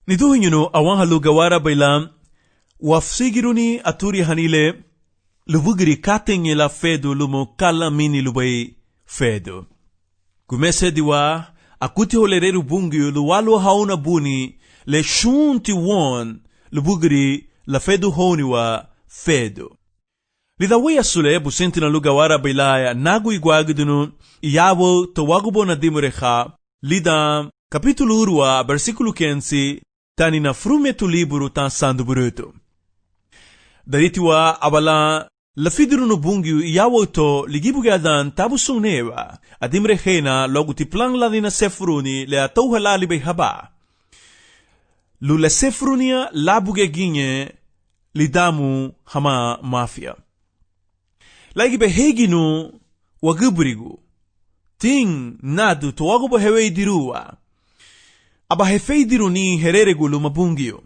Niduhinyuno awang halu gawara bailam wafsigiruni aturi hanile lubugiri katenye la fedo lumo kala mini lubai fedo. Kumese diwa akuti holereru bungiu luwalu hauna buni le shunti won lubugiri la fedo honiwa fedo. Lidawaya sule busentina lugawara bailaya nagu iguagudunu iyawo tawagubo na dimurecha lida capítulo urua versículo 15 tani na frumetu liburu tan sandu buruto. Daritiwa abala lafidiru no bungiu iyawo to ligibugadan tabu sunnewa adimrechena logu tiplang ladina sefruni le atauha lalibe haba. Lula sefrunia labuge ginye lidamu hama mafia. Lagi beheginu wagubrigu ting nadu towago hewe dirua aba hefeidiru ni hereregu lumabungio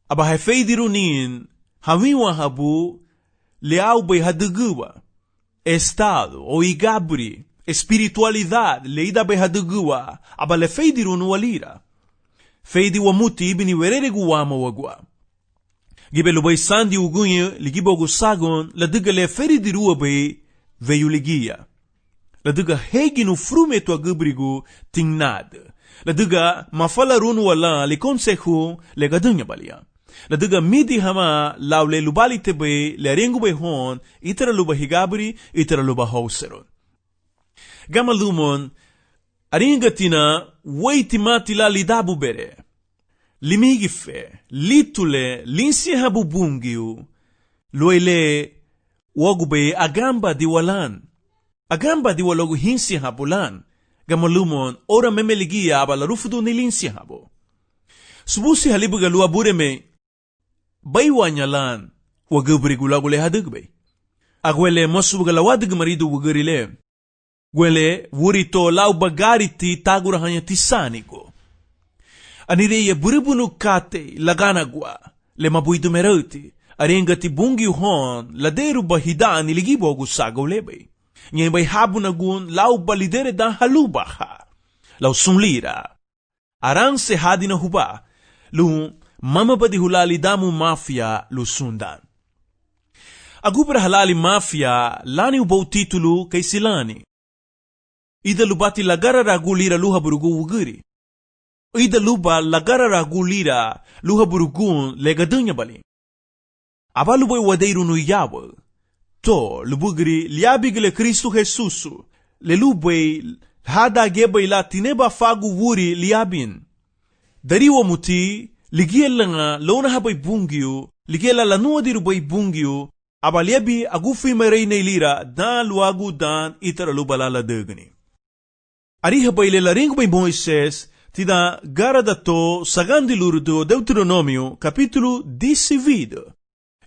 aba hefeidiru ni hawiwa habu leau be hadugua estado o igabri espiritualidad leida be hadugua aba lefeidiru no walira feidi wa muti ibni wereregu wama wagwa gibe lubai sandi ugunye ligibogu sagon la duga le feridiru be veiuligia la duga heginu frumetu agubrigu tingnad la duga mafala runu wala li conseju le gadunya balia la duga midi hama laule lubali tebe le rengu be hon itara luba higabri itara luba hauseron gama lumon aringatina weitimati la lidabu bere limigife litule linsi habu bungiu loile wogube agamba diwalan agamba diwalogu hinsi habulan gamalumon ora memeligia abala rufudu nilinsi habo subusi halibuga luabureme baywanyalan wagubri gulagule hadugbe agwele mosubuga lawadig maridu wugurile gwele wurito lau bagariti tagura hanya tisanigo anireye buribunu kate laganagwa le mabuidu merauti arengati bungi hon laderu bahida niligibogu sagolebe nyembay habunagun lau balidere dan halubaha lau sunlira arang se hadina huba lu mamabadi hulali damu mafia lu sundan agubra halali mafia lani ubau titulu kay silani ida lubati lagara ragulira luha burugu wuguri ida luba lagara ragulira luha burugun legadunya bali abaluboy wadeiru no yawo to lubugri liabigile Kristo Jesusu le lubwe hada gebe la tineba fagu wuri liabin dariwo muti ligielanga lona habay bungiu ligiela lanua diru bay bungiu abaliabi agufi marayna ilira dan luagu dan itara lubalala degni ari habay le laringo bay Moises tida garadato sagandi lurdo Deuteronomio capítulo 19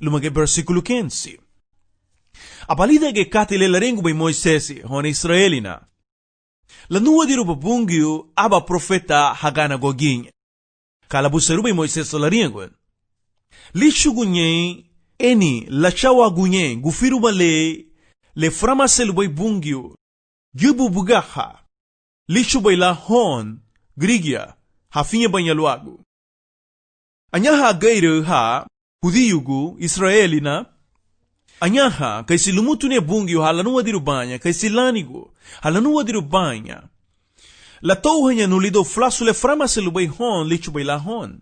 lumage versículo 15 apalida ge katile larengu bay Moisesi hon Israelina la nuwa diru babungiu aba profeta hagana gogin kala buseru bay Moises larengu lishugunye eni la chawa gunye gufiru bale le framasel bay bungiu jubu bugaha lishu bay la hon grigia hafinye banyaluagu anyaha gairu ha hudiyugu Israelina anyaha kay silumutune bungiu halanuwa diru banya kay silanigu halanuwa diru banya la touhanya nulido flasule framaselu bay hon lichu bay la hon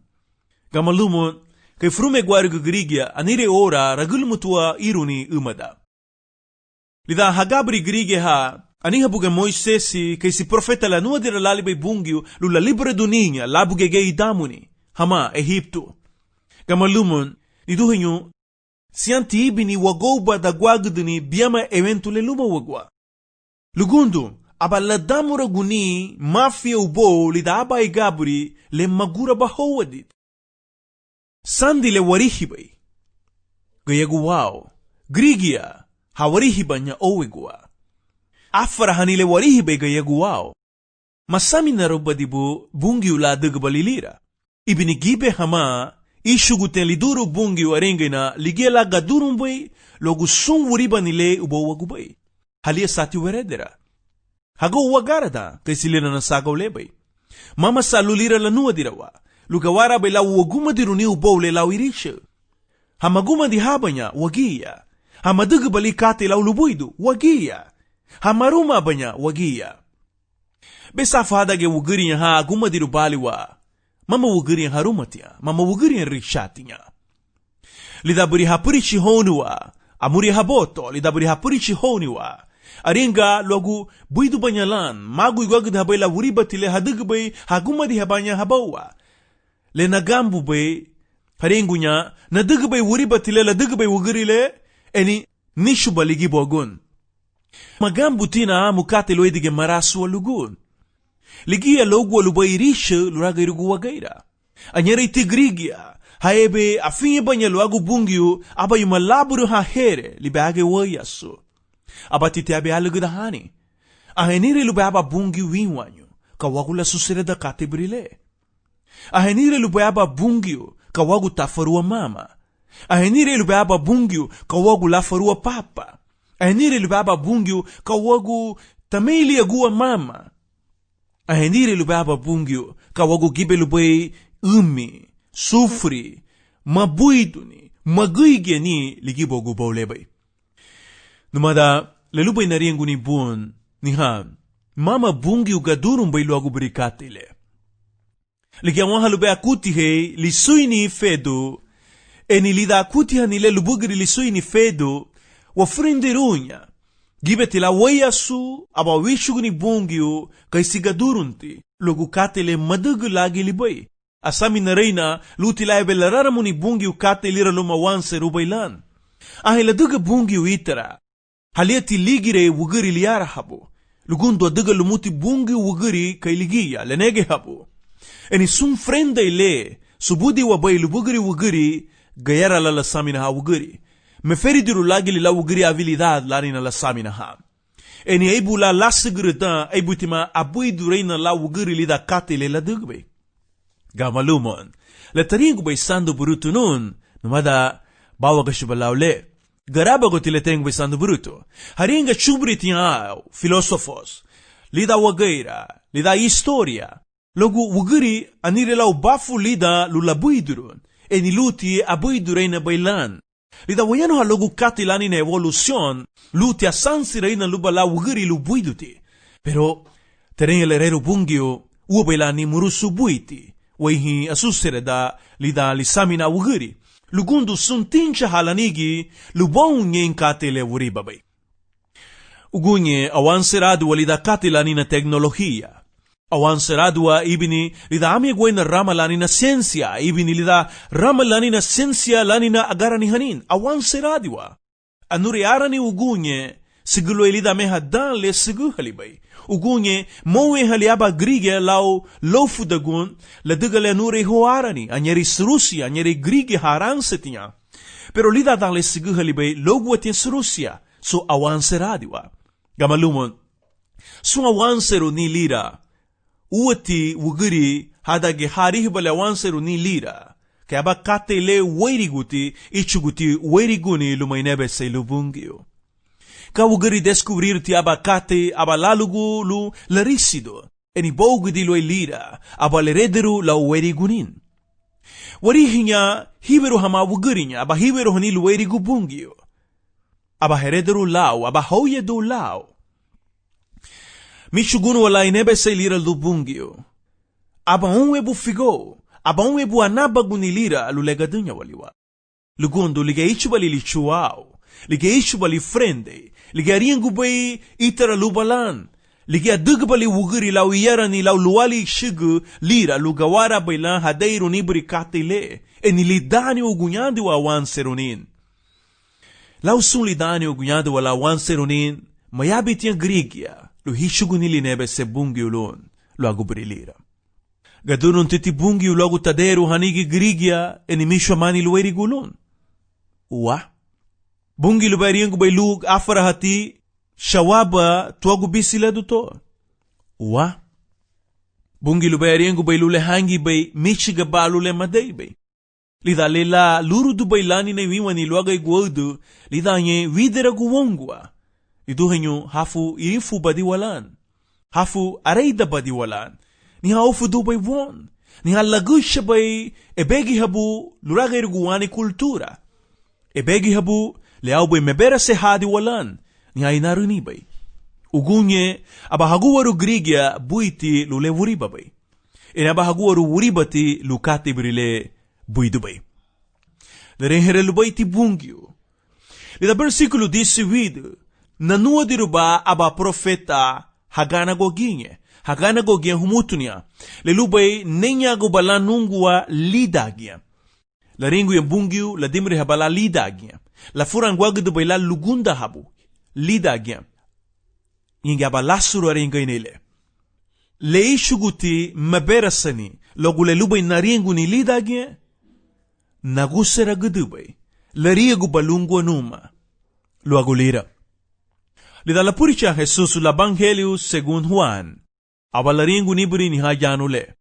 gamalumon kay frume guarigu grigia anire ora ragulmutua iruni umada lida hagabri grigia ha aniha buga Moisesi kay si profeta la nuwa dira lali bay bungiu lula libre duninha labuge gay damuni hama Egipto gamalumon niduhinyo sianti ibini wagoba da gwaguduni biama eventule luma wagwa. Lugundu, aba ladamura guni mafia ubo lida aba igaburi le magura bahowadit. Sandi le warihibay. Gayaguwao, grigia, hawarihibanya owegwa. Afara hanile warihibay gayaguwao. Masami narobadibu bungi ula dagbalilira. Ibini gibe hama ishuguten liduru bungi warengena ligela gadurumbay logu sun wuriba nile ubo wagubay halia sati weredera hago wagarada kay silira na sagaw lebay mama salulira lanua dirawa lugawara bay lau waguma di runi ubaw le lau irisha. Hamaguma di habanya, wagiya. Hamadugu bali kate lau lubuidu, wagiya. Hamaruma banya, wagiya. Besa fadage wugiriya ha aguma di rubaliwa. Mama wugiriya harumatia, mama wugiriya rikshatinya. Lidaburi hapurichi honua, amuri haboto, lidaburi hapurichi honua. Aringa logu buidu banyalan, magu igwagud habay la wuribatile hadugubay haguma di habanya habawa. Le nagambu bay, haringunya, nadugubay wuribatile la dugubay wugirile, eni nishu baligi bogun. Magambu tina mukate loedige marasu walugun. Ligia logu walubay risha luraga irugu wagaira. Anyere tigrigia, haebe afinye banya luagu bungyu, aba yumalaburu ha here, libage wayasu. Aba tite abe alugudahani. Ahenire lube aba bungyu winwanyu, kawagula susire da kate brile. Ahenire lube aba bungyu, kawagu tafarua mama. Ahenire lube aba bungyu, kawagu lafarua papa. Ahenire lube aba bungyu, kawagu tamili agua mama. Ahenire lube aba bungyu, kawagu gibe lube umi, sufri, mabuiduni, maguige ni ligibo gubaulebay. Numada, lelubay na riyan guni buon, niha, mama bungi ugadurong bay luagu berikatile. Ligyan wang halubay akutihe, lisuy ni fedo, enilida akutiha nile lubugri lisuy ni fedo, wafrinderunya, gibetila wayasu, aba wishu guni bungiu, kay sigadurunti, luagu katile madugu lagi libay. Asami na reyna, lutila ebe lararamu ni bungiu katile lumawan se rubaylan. Ahila duga bungiu itara, Haliati ligire wugiri liara habu. Lugundo adiga lumuti bungi wugiri kay ligiya, lenege habu. Eni sum frenda ile, subudi wabay lubugiri wugiri, gayara la lasamina ha wugiri. Meferidiru lagi lila wugiri habilidad lani na lasamina ha. Eni aibu la lasigiri da, aibu tima abuidu reina la wugiri lida kate le la dugbe. Gamalumon, la taringu bay sandu burutu nun, numada bawa gashubalaw le. Garaba ko tileteng besando bruto. Haringa chubri tiyaw, filosofos. Lida wagaira, lida historia. Logu wugiri anirelaw bafu lida lulabuidurun. Eniluti abuidurey na bailan. Lida wayano ha logu katilani na evolusyon, luti asansi rey na lubala wugiri lubuiduti. Pero, tereng el herero bungyo, uwabailani murusu buiti. Wayhi asusere da lida lisamina wugiri. Lugundu suntincha halanigi, lubong nyen katile wuribabay. Ugunye awanseradu walida katilani na teknolohiya. Awanseradu wa ibini lida amigway na ramalani na sensya, ibini lida ramalani na sensya lani na agarani hanin. Awanseradu wa. Anuriarani ugunye, siguro ilida mehadan le sigu halibay. Ugunye, mowe haliaba grige lau lofu dagun, la digale anure hoarani, anyeri Rusia, anyeri grige harang setinya. Pero lida dan le sigu halibay, logwatin Rusia, so awanseradiwa. Gamalumon, so awanseru ni lira, uwati wugiri, hadage harihibale awanseru ni lira, kaya ba kate le weiriguti, ichuguti weiriguni lumaynebe se lubungyo. Kawugiri descubrir ti abacate abalalugu lu larisido, eni bogu di lo lira, abalerederu la uerigunin. Warihinya hiberu hama wugirinya, aba hiberu hani lu erigu bungio. Aba herederu lao, aba hoyedu lao. Michugunu wala inebe se lira lu bungio. Aba unwebu figo, aba unwebu anabaguni lira lu legadunya waliwa. Lugundu liga ichubali lichuao. Lige ishubali frende, lige ariangubay itara lubalan, lige adugbali wugiri lau iyarani lau luwali shigu lira lugawara bailan hadairu nibri katile, enilidani ugunyandi wa awanserunin. Lau sun lidani ugunyandi wa la awanserunin, mayabit yang grigya, lu hishugu nilinebe se bungi ulun, lu agubri lira. Gadunun titi bungi ulagu taderu hanigi grigya, enimisho mani luweri gulun. Uwa? Bungi lubariangu bay lug afarahati shawaba tuagu bisila duto. Uwa? Bungi lubariangu bay lule hangi bay michiga ba lule maday bay. Lida lela lurudu bay lani na wiwani luagay guwadu lida nye widera guwongwa. Lidu hanyo hafu irifu badiwalan. Hafu arayda badiwalan. Ni haufu dubay won. Niha lagu siya bay ebegi habu luragay ruguwani kultura. Ebegi habu leaw bay mebera se hadi walan niha inaruni bay. Ugunye abahaguwaru grigya buiti lule wuriba bay. Inabahaguwaru wuribati lukati brile buidu bay. Lerenhere lubay ti bungyo. Lida versikulo 18 nanua diruba aba profeta hagana goginye. Hagana goginye humutunya. Lelubay nenya gubala nungwa lidagya. La ringu yung bungyo la dimri habala lidagya. La furang wagdu bay la lugunda habu. Lidagya. Yingi aba lasuru aringa inile. Le ishuguti maberasani logu lelubay na ringu ni lidagya. Nagusera gudubay. La riegu balungwa numa. Luagulira. Lida la puricha Jesus la Evangelio según Juan. Aba la ringu nibri ni hajanu le.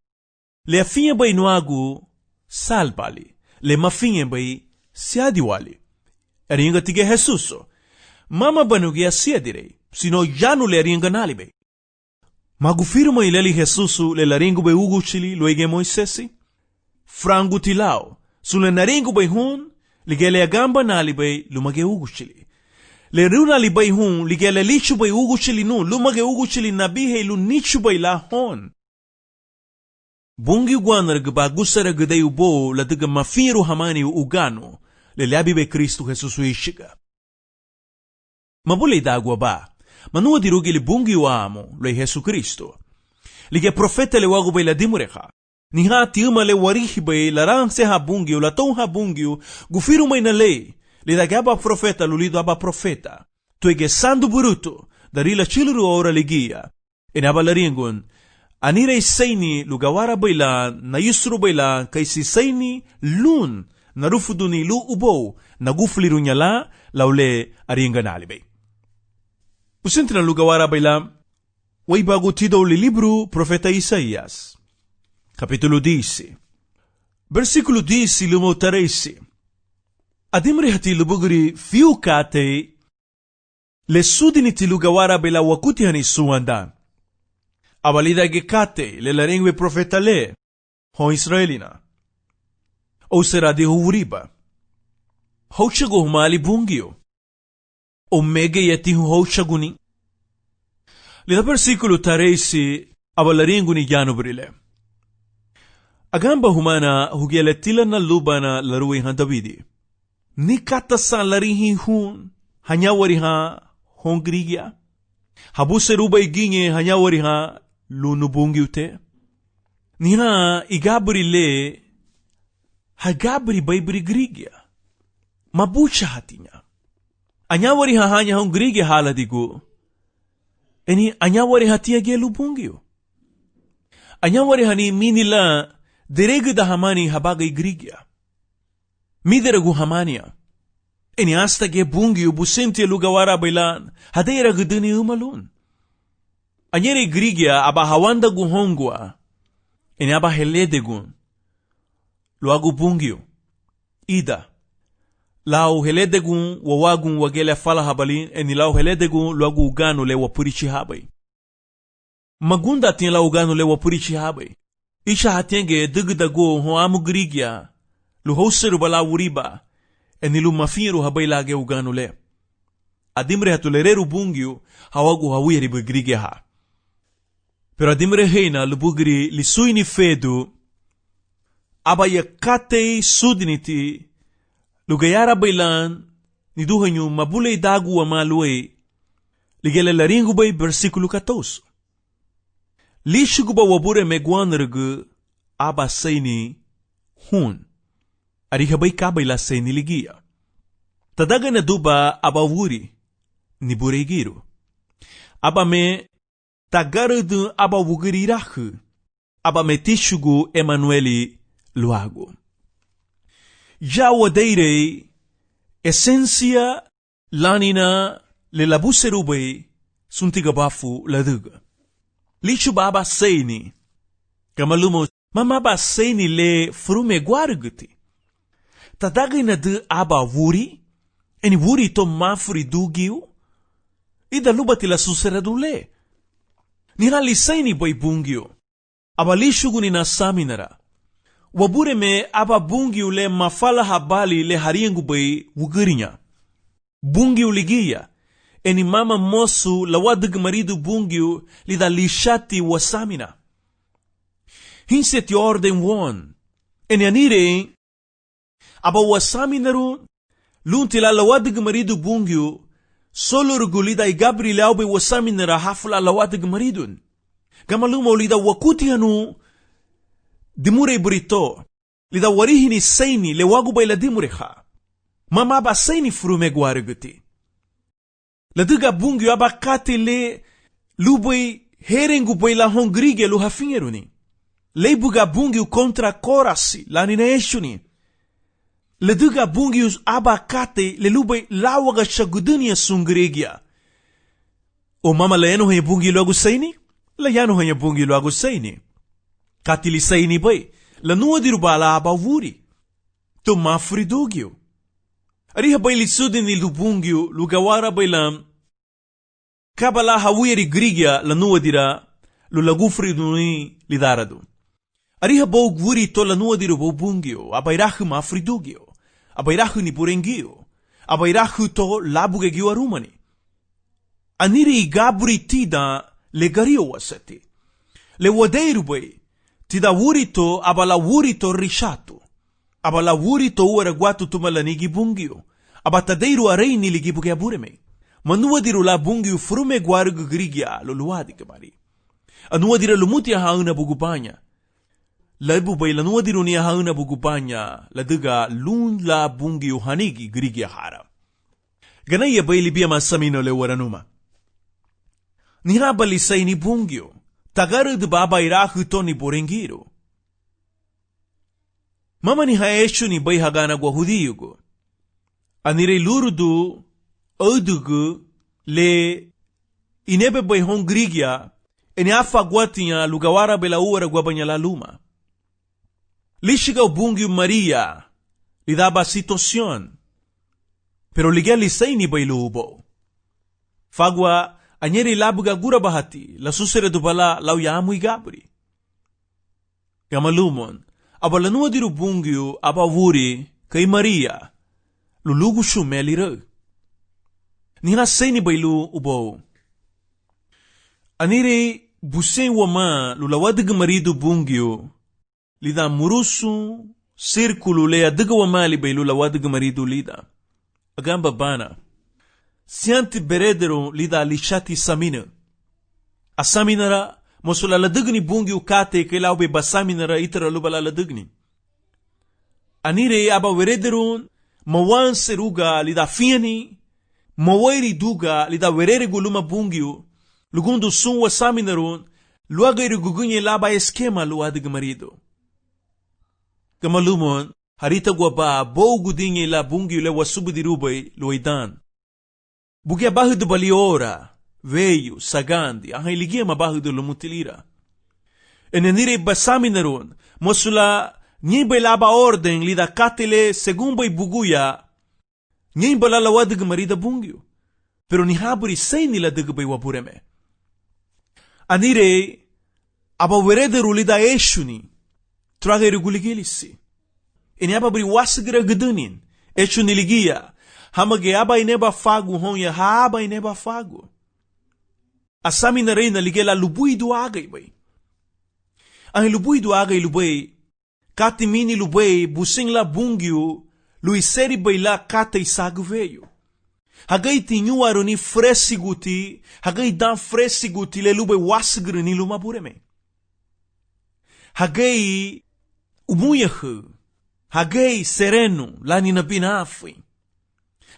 Le afinye bay nuagu salpali. Le mafinye bay siadiwali. Eringa tige Jesuso. Mama banugia siadirei. Sino janu le eringa nalibay. Magufirma ileli Jesusu le la ringu bay uguchili luege Moisesi. Frangu tilao. Sule na ringu bay hun. Ligele agamba nalibay lumage uguchili. Le runa libay hun ligele lichu bay uguchili nun lumage uguchili nabihe lu nichu bay la hon. Bungi guanar gba gusara gday ubo la diga mafiru hamani ugano le labi bay Kristo Jesusu ishiga. Mabule dagwa ba. Manua dirugi li bungi uamo le Jesu Kristo. Lige profeta le wagu bay la dimureha. Niha tiuma le warihi bay la rang se ha bungi la ton ha bungi gufiru may na le. Lidage aba profeta lulido aba profeta. Tuege sandu buruto darila chiluru ora ligia. Inaba la ringun. Anire saini lugawara bayla na yusru bayla kaysi saini lun narufuduni lu ubo nagufliru nyala laule aringa nalibay. Usintina lugawara bayla way bago tido li libro profeta Isaías. Capítulo 10. Versículo 10 lumo 13. Adimri hati lubugri fiu kate le sudini ti lugawara bayla wakuti hani suwandan. Abalida gekate le la ringwe profeta le ho Israelina. O sera de huriba. Ho shago humali bungio. O mege yeti ho shaguni. Lida versikulo 13 abala ringuni janu brile. Agamba humana hugele tila na lubana larui han Davidi. Ni kata sa larihi hun hanyawari ha hongrigia. Habuse ruba iginye hanyawari ha lunubungi ute. Niha igabri le hagabri baybri grigia. Mabucha hatinya. Anyawari ha hanya hongrigia haladigo. Eni anyawari hatia ge lubungio. Anyawari hani minila deregu da hamani habaga igrigia. Mideragu hamania. Eni asta ge bungio businti lugawara bailan hadeira guduni umalun. Anyere grigia aba hawanda guhongwa. Eni aba heledegun. Luagu bungio. Ida. Lau heledegun wawagun wagele fala habalin. Eni lau heledegun luagu ugano le wapurichi habay. Magunda tin lau ugano le wapurichi habay. Isha hatenge dugdago ho amu grigia. Lu hoseru bala wuriba. Eni lu mafiru habay lage ugano le. Adimre hatulereru bungio hawagu hawiri begrigia ha. Pero adimre heina lubugri lisuini fedu abaya katei sudiniti lugayara bailan niduhanyu mabulay dagu wa maluay ligele laringu bay versikulo 14. Lishugu ba wabure megwanrgu aba sayni hun arihabay kabay la sayni ligia. Tadaga na duba aba wuri ni buregiru. Aba me tagarudu aba wugirirahu. Aba metishugu Emanueli luago. Jawadeire esencia lanina le labuserube suntigabafu laduga. Lichu baba seini. Kamalumo mama ba seini le frume guarguti. Tadagina de aba wuri. Eni wuri to mafuri dugiu. Ida lubati la suseradule. Nihali seini boy bungio. Aba lishugu ni nasaminara. wabureme aba bungiu le mafala habali le hariengu bay wugurinya. Bungiu ligia, eni mama mosu lawadig maridu bungiu lida lishati wasamina. Hinset orden won, eni anire, aba wasaminaru, luntila lawadig maridu bungiu, solo rugulida igabri leaube wasaminara hafla lawadig maridun. Gamaluma lida wakutianu, dimure burito, lida warihini seini le wagubay la dimureha. Mama ba seini frume guariguti. Laduga bungyu abakate le lubay herengu bay la hongrige lu hafingeruni. Leibuga bungyu kontra korasi la ninaeshuni. Laduga bungyu abakate le lubay lawaga shagudunia sungrigia. O mama la yano hanya bungyu lagu seini? La yano hanya bungyu lagu seini. Katili seini bay, la nuadiru bala abawuri. To mafridugyo. Ariha bay lisudin ni lubungyo, lugawara bay lam, kabala hawiri grigia la nuadira, lulagufriduni lidaradu. Ariha bo gwuri to la nuadiru bo bungyo, abayrahu mafridugyo, abayrahu ni burengyo, abayrahu to labugegyo arumani. Aniri igaburi tida le gario wasati. Le wadeiru bay, tida wurito abala wurito rishatu. Abala wurito uaraguatu tumalanigi bungio. Abatadeiru areini ligibuge abureme. Manuadiru la bungio frume guarugu grigia luluadi kamari. Anuadira lumuti hauna bugupanya. Laibu bay lanuadiru ni hauna bugupanya. Laduga lun la bungio hanigi grigia hara. Ganaya bay libia masamino le waranuma. Nihabali say ni bungio. Tagarud baba irahu to ni borengiro. Mama ni haeshu ni bay hagana gwa hudiyugo. Anire lurudu, odugu, le inebe bay hongrigia, eni afa guatinya lugawara bela uara gwa banyala luma. Lishiga ubungi Maria, lidaba situacion, pero ligali say ni bay luubo. Fagwa, anyeri labuga gura bahati, la susere dubala lau yamu igabri. Gamalumon, abalanua diru bungyu abawuri kay Maria, lulugu shumelire. Niha seni baylu ubo. Anire busen wama lulawadig maridu bungyu, lida murusu, sirkulu le adiga wama li baylu lawadig maridu lida. Agamba bana. Sianti beredero lida lishati samina. Asaminara, mosula ladugni bungi ukate ke laube basaminara itara lubala ladugni. Anire aba werederun, mawan seruga lida fiani, mawairi duga lida werere guluma bungiu, lugundu sunwa saminarun, luagairu gugunye laba eskema luadig marido. Kamalumon, harita guaba bo gudinye la bungiu le wasubu dirubay luaidan. Bugia bahudu baliora, veio, sagandi, ahiligia mabahudu lumutilira. Enenire basaminarun, mosula nyimba laba orden lida katile segumba buguya, nyimba la lawadig marida bungyo. Pero ni haburi sayni la digba wabureme. Anire, aba werederu lida eshuni, trage reguligilisi. Eni aba buri wasigira gudunin, eshuni ligia, hamage aba ineba fagu honya ha aba ineba fagu. Asami na reina ligela lubui du agay bay. Ang lubui du agay lubay, kati mini lubay busing la bungyu, luiseri bay la kata isagu veyo. Hagay tinyu aro ni fresiguti, hagay dan fresiguti le lubay wasigri ni lumabureme. Hagay umuyahu, hagay sereno lani na binafwi.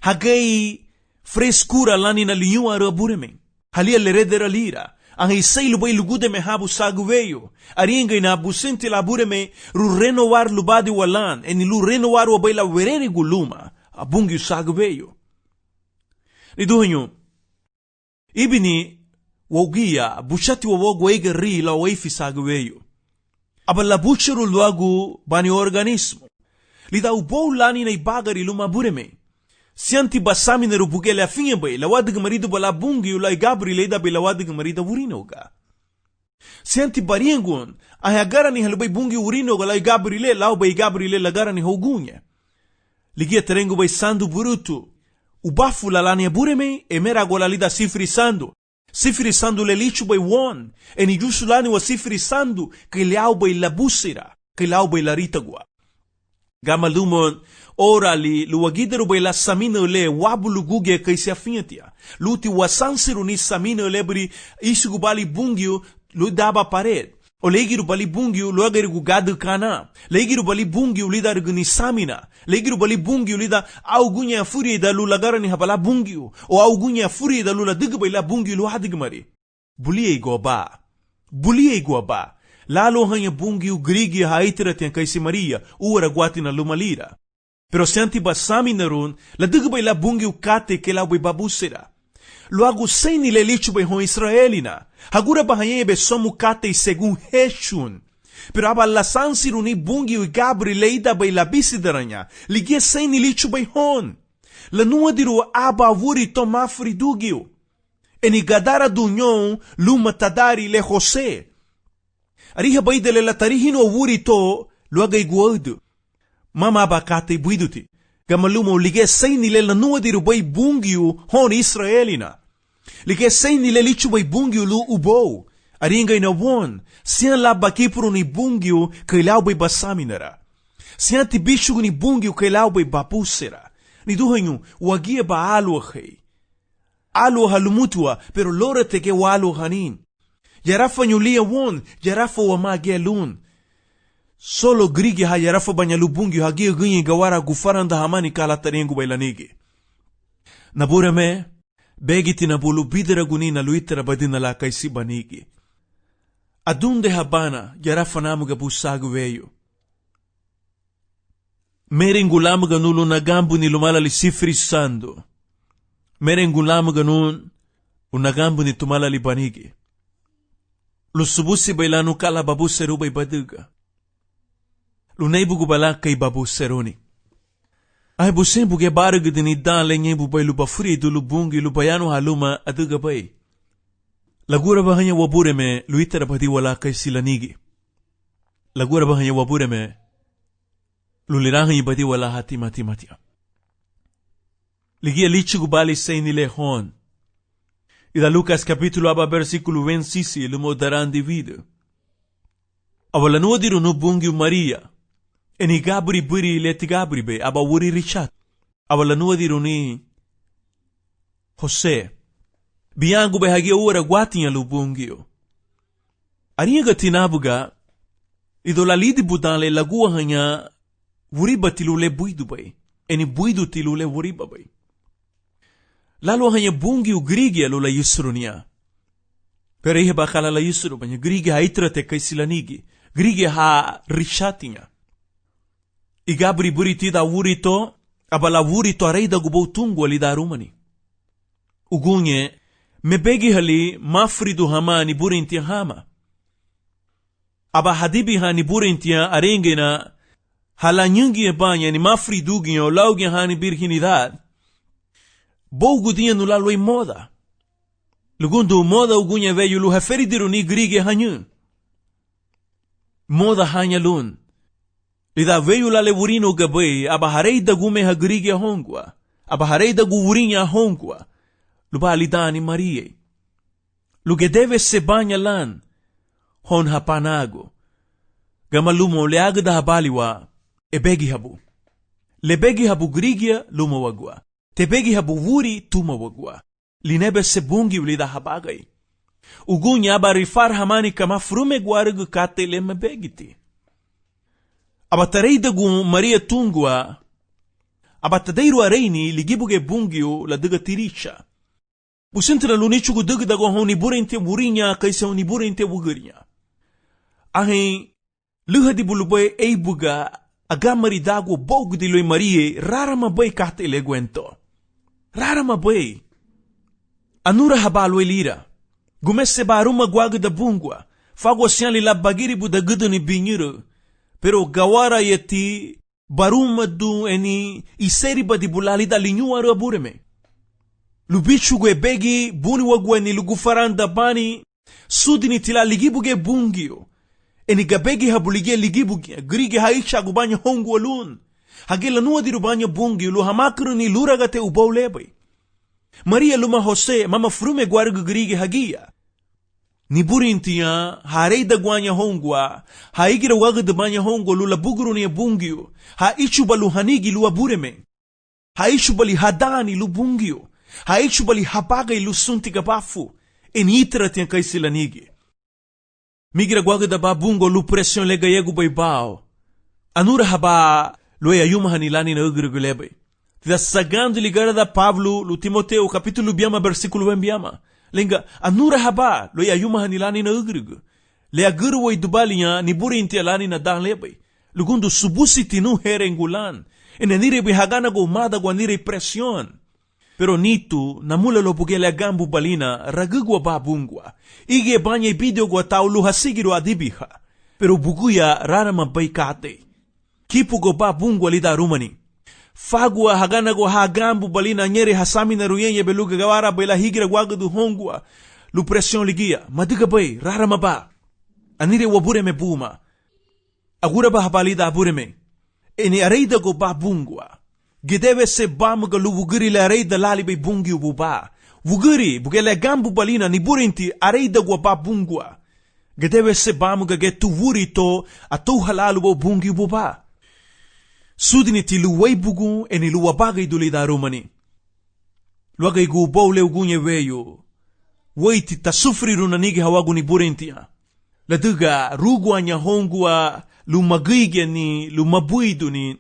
Hagay frescura lani na liyu aro abureme. Halia leredera lira, ang isay lubay lugude me habu sagu veyo, aringay na busente labure me ru renovar lubadi walan, eni lu renovar wabay la werere guluma, abungi sagu veyo. Riduhanyo, ibini wogia, bushati wawogu ege ri la waifi sagu veyo. Aba la bucheru luagu bani organismo, lida ubo lani na ibagari lumabure me. Sianti basami na rubugele afinye bay, lawadig marido bala bungi ulay gabri leda bay lawadig marido wurinoga. Senti baringun, ahe agara ni halubay bungi urino galay Gabrile, lau bay Gabrile lagara ni hogunye. Ligia terengu bay sandu burutu. Ubafu lalani bureme, emera golalida sifri sandu. Sifri sandu le lichu bay won, eni jusulani wa sifri sandu, ke liau bay labusira, ke liau bay laritagwa. Gamalumon, orali, luwagidaru bay la samina le wabulu guge kaisi afintia. Luti wasansiru ni samina lebri isugubali bungiu, lu daba pared. O legiru bali bungiu lu agarigu gadu kana. Legiru bali bungiu lida riguni samina. Legiru bali bungiu lida augunya furi da lu lagara ni habala bungiu. O augunya furi da lu la digba ila bungiu lu hadigmari. Bulie goba. Bulie goba. Lalo hanya bungiu grigi haitira ten kaisi Maria. Uara guatina lumalira. Pero senti ba samina run la digba ila bungiu kate ke la babusera. Logo sem nile lichu be hon Israelina. Hagura bahayebe somu kate segun hechun. Pero aba la sansiru ni bungi u gabri leida be la bisidaranya. Ligie sem ni lichu be hon. La nuadiru aba vuri toma fridugiu. Eni gadara dunyon luma tadari le Jose. Ariha baidele la tarihino vuri to luaga iguadu. Mama aba kate buiduti. Gamalumo lige sem nile la nuadiru bay bungiu hon Israelina. Like sem nile lichu bay bungiu lu ubou. Aringa ina won. Sian la bakipuru ni bungiu kailau bay basaminara. Sian ti bishu ni bungiu kailau bay bapusera. Ni duhanyu wagia ba alu hei. Alu halumutua pero lora teke wa alu hanin. Yarafa nyulia won. Yarafa wa magelun. Solo grigi ha yarafa banyalu bungiu hagia gunyi gawara gufaranda hamani kala tarengu bay lanigi. Nabura me. Begiti na bulu bidera guni na luitera badina la kaisi banigi. Adunde habana yarafa namuga busagu veyo. Merengulamuga nulu na gambu ni lumala li sifri sando. Merengulamuga nun unagambu ni tumala li banigi. Lusubusi bailanu kala babuseru bay badiga. Luneibugu bala kay babuseruni. Ay busen buge barag dini dan lenye bubay lubafuri du lubungi lubayano haluma aduga bay. Lagura bahanya wabure me luitera badi wala kay silanigi. Lagura bahanya wabure me lulirahan badi wala hati mati mati. Ligia lichi gubali say nile hon. Ida Lucas capítulo aba versículo 26 lumo daran divido. Awala nuodiru no bungi Maria. Eni gabri buri leti gabri be aba wuri richat. Awala nuadiru ni Jose. Biangu be hagia ura guatinha lubungio. Ariga tinabuga idola lidi budale lagua hanya wuriba tilule buidu bay. Eni buidu tilule wuriba bay. Lalo hanya bungi ugrigia lula yusrunia. Pero ihe bakala la yusru banya grigi ha itrate kay silanigi. Grigi ha richatinya. Igabri buriti da wurito, abala wurito areida gubou tungu ali da rumani. Ugunye, mebegi hali mafridu hama ni burintia hama. Aba hadibi ha ni burintia arengena hala nyungi banya ni mafriduginyo laugi ha ni birhinidad. Bougudinha no lalo moda. Lugundu moda ugunye veyu lu heferidiru ni grige hanyu. Moda hanya lun. Lida veyu la leburino gabe abaharei da gume ha grige hongwa. Abaharei da guwurinya hongwa. Luba lidani Marie. Luge deve se banya lan. Hon hapanago. Gamalumo leaga da habaliwa. Ebegi habu. Lebegi habu grigia luma wagwa. Tebegi habu wuri tuma wagwa. Linebe se bungi ulida habagay. Ugunya abarifar hamani kama frume guargu kate lema begiti. Abatareida gu Maria tungwa. Abatadeiru areini ligibuge bungio la diga tiricha. Busintra lunichugu diga dago honi burente wurinya kaisa honi burente wugurinya. Ahin luhadi buluboy eibuga agamari dago bogu di loy Marie rara mabay kate leguento. Rara mabay. Anura habalo elira. Gumesse baruma guaga da bungwa. Fago sian li labagiri buda gudu ni binyuru. Pero gawara yeti baruma du eni iseri ba di bulali da linyu aru abureme. Lubichu gwe begi buni wagwe ni lugufaranda bani Sudini tila ligibuge bungyo. Eni gabegi habulige ligibuge, grige haisha gubanya hongu alun. Hagela nuwa dirubanya bungyo lu hamakru ni luragate ubaulebay. Maria luma Jose mama frume guargu grige hagia. Ni burintiya harei da guanya hongwa, haigira wagad banya hongo lu labugru ni bungyo, haishubalu hanigi lu abureme. Haishubali hadani lu bungyo, haishubali habagay lu sunti gabafu. Enitra tiang kay sila nigi. Migira guagada ba bungo lu presyon lega yegu bay bao. Anura haba lu ayuma hanilani na ugregulebay. Tida sagando ligara da Pablo lu Timoteo capítulo biama versículo biama. Lenga anura haba lu ayuma hanilani na ugregu. Le aguru way dubalinya ni burinti alani na dang lebay. Lugundo subusi tinu herengulan. Enanire bihagana go umada guanire presyon. Pero nitu, namula lo bugele gambu balina, ragugwa babungwa. Ige banya ibidio gwa taulu hasigiru adibiha. Pero buguya rarama baikate. Kipu go babungwa lida rumani. Fagwa hagana go hagambu balina nyere hasami na ruyenye beluga gawara baila higira wagadu hongwa. Lu presyon ligia, madiga bay, rarama ba. Anire wabure me buma. Agura ba habalida abure me. Eni areida go babungwa. Gideve se bamuga lu wugiri le areida lalibay bungi ububa. Wugiri, bugele gambu balina ni burinti areida gwa babungwa. Gideve se bamuga getu wuri to atu halalu bo bungi ububa. Sudini ti luway bugu eni luwabagay dulida rumani. Luwagay gu bowle ugunye weyo. Waiti ta sufri runanigi hawagu ni burintia. Laduga rugwanya hongwa lumagige ni lumabuidu ni.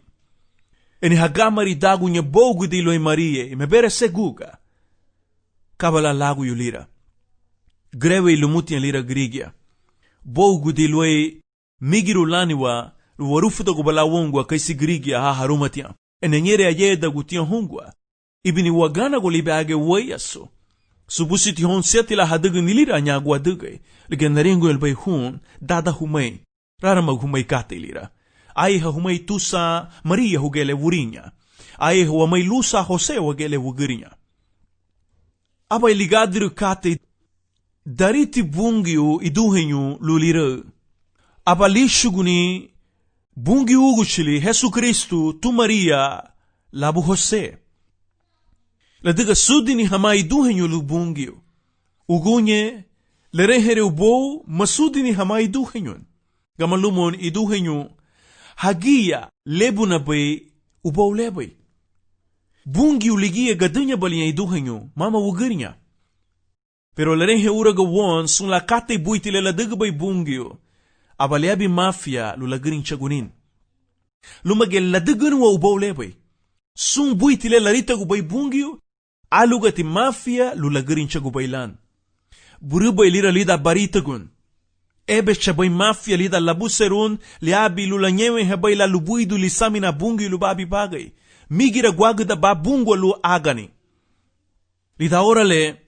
Eni hagamari dagu nya bogu di loy Marie, imebere seguga. Kabala lagu yulira. Grewe ilumuti lira grigia. Bogu di loy migiru laniwa, luwarufuta kubala wongwa kaisi grigia ha harumatia. Ene nyere ayeda gutia hongwa. Ibini wagana golibe age wayaso. Subusiti hon setila hadaga nilira nyagwa dagay. Ligan naringo elbay hun, dada humay. Raramag humay kate lira. Ai humay tusa Maria hugele wurinha. Ai humay lusa Jose hugele wugirinha. Abay ligadiru kate dariti bungiu iduhenyu lulira. Abalishuguni bungi uguchili Jesu Kristu tu Maria labu Jose. Ladiga sudini hama iduhenyu lu bungiu. Ugunye lerehere ubou masudini hama iduhenyun. Gamalumon iduhenyu hagia lebu na bay ubaw lebay. Bungi uligia gadunya balinya iduhenyo mama wugirnya. Pero larenhe uraga won sun la kate buiti le ladaga bay bungyo. Abaliabi mafia lulagirin chagunin. Lumage ladagan wa ubaw lebay. Sun buiti le larita gubay bungyo. Alugati mafia lulagirin chagubaylan. Burubay lira lida baritagun. Ebe chabay mafia lida labuserun liabi lulanyewe hebay la lubuidu lisamina bungi lubabi bagay. Migira gwagda ba bungwa lu agani. Lida orale,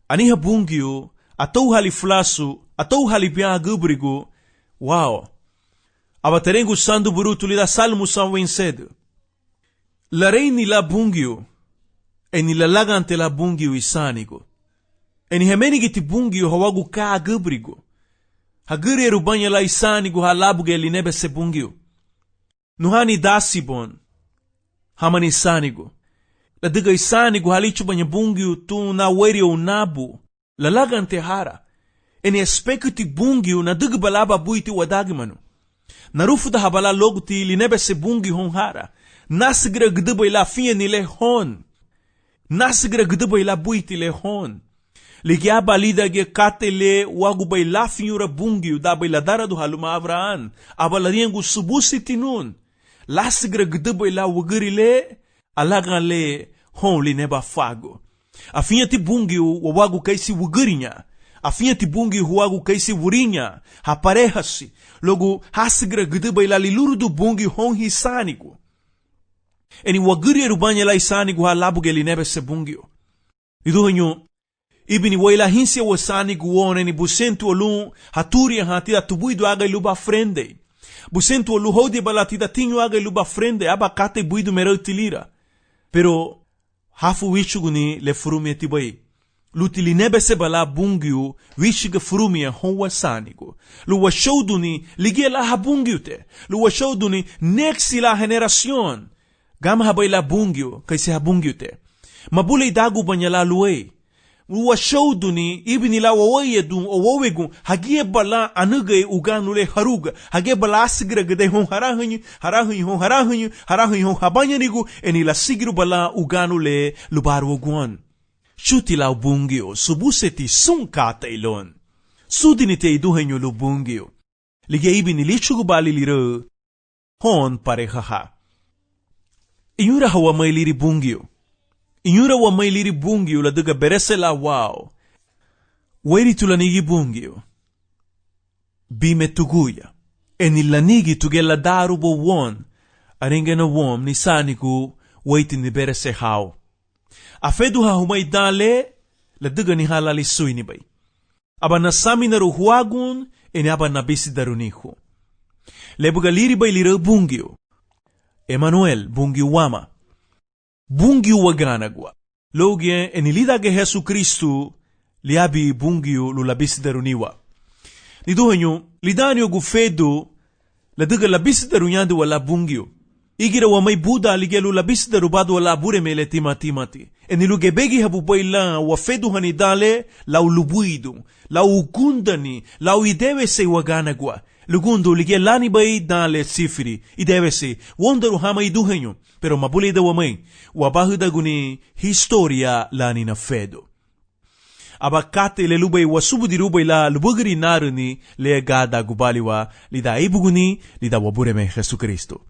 aniha bungiu, atau hali flasu, atau hali pia gubrigu, wow. Abaterengu sandu burutu lida salmu sanwensedu. Larei ni la bungiu, eni la lagante la bungiu isanigo. Eni hemenigiti bungiu hawagu kaa gubrigu. Hagiri rubanya la isani gu halabuge linebe se bungiu. Nuhani dasibon. Hamani isani gu. La diga isani gu halichu banya bungiu tu na weri o nabu. La lagante hara. Eni espekuti bungiu na diga balaba buiti wadagimanu. Narufu da habala loguti linebe se bungi hon hara. Nasigira gdubo ila fiye ni le hon. Nasigira gdubo ila buiti le hon. Ligiaba lida ge katele wagu bay lafinyura bungiu da bay ladara du haluma avraan. Aba lariengu subusi tinun. Lasigra gdubo ila wagirile alagan le hon li neba fago. Afinha ti bungiu wagu kaisi wagirinya. Afinha ti bungiu wagu kaisi wurinya. Haparehasi. Logo hasigra gdubo ila liluru du bungiu hon hisanigu. Eni wagiri rubanya la isanigu halabuge li nebe se bungiu. Iduhenyo ibini waila hinsia wasani guone ni busentu olun haturi hatida tubuidu aga iluba frende. Busentu olu hodi balatida tinho aga iluba frende aba kate buidu merautilira. Pero hafu wichuguni le furumi etibai. Lutilinebe se bala bungyu wishiga furumia honwa sanigo. Luwa showduni ligiela ha bungyu te. Luwa showduni next la generacion. Gama habay la bungyu kaysi ha bungyu te. Mabulay dagu banyala luwe. Luwa showduni ibinila wawaye dun o wawegun hagie bala anugay uganule haruga. Hagie bala asigra gade hon harahanyu hon habanyanigu enila sigru bala uganule lubaru guan. Shuti lau bungyo, subuseti sun kata ilon. Sudinite iduhenyo lu bungyo. Ligia ibi nilichugu bali liro. Hon parehaha. Inyura hawa may liri bungyo. Inyura wa may liri bungyo la duga berese la wow. Weri tulanigi bungyo. Bime tuguya. Enilanigi tugela darubo won. Aringena wom ni saniku waitin ni berese hao. Afedu ha humay dale la duga ni halali suini bay. Aba nasami na ruhuagun eni aba nabisi darunihu. Lebuga liri bay lira bungyo. Emmanuel bungyo wama. Bungyo waganagwa. Logye enilida ge Jesu Kristu liabi bungyo lulabisi daruniwa. Niduhanyo lidanyo gufedu la duga labisi darunyadu wala bungyo. Igira wa may Buddha ligelu labis darubado wala bure mele timati. Eniluge begi habubay la wa fedu hanidale la ulubuidu, la ugundani, la idewe se waganagwa. Lugundo lige lani bay dale sifiri, idewe se wondaru hama iduhenyo, pero mabulida wa may, wabahuda guni historia lani na fedu. Abakate le lubay wa subudi rubay la lubugri naruni le gada gubaliwa lida ibuguni lida wabure me Jesu Kristo.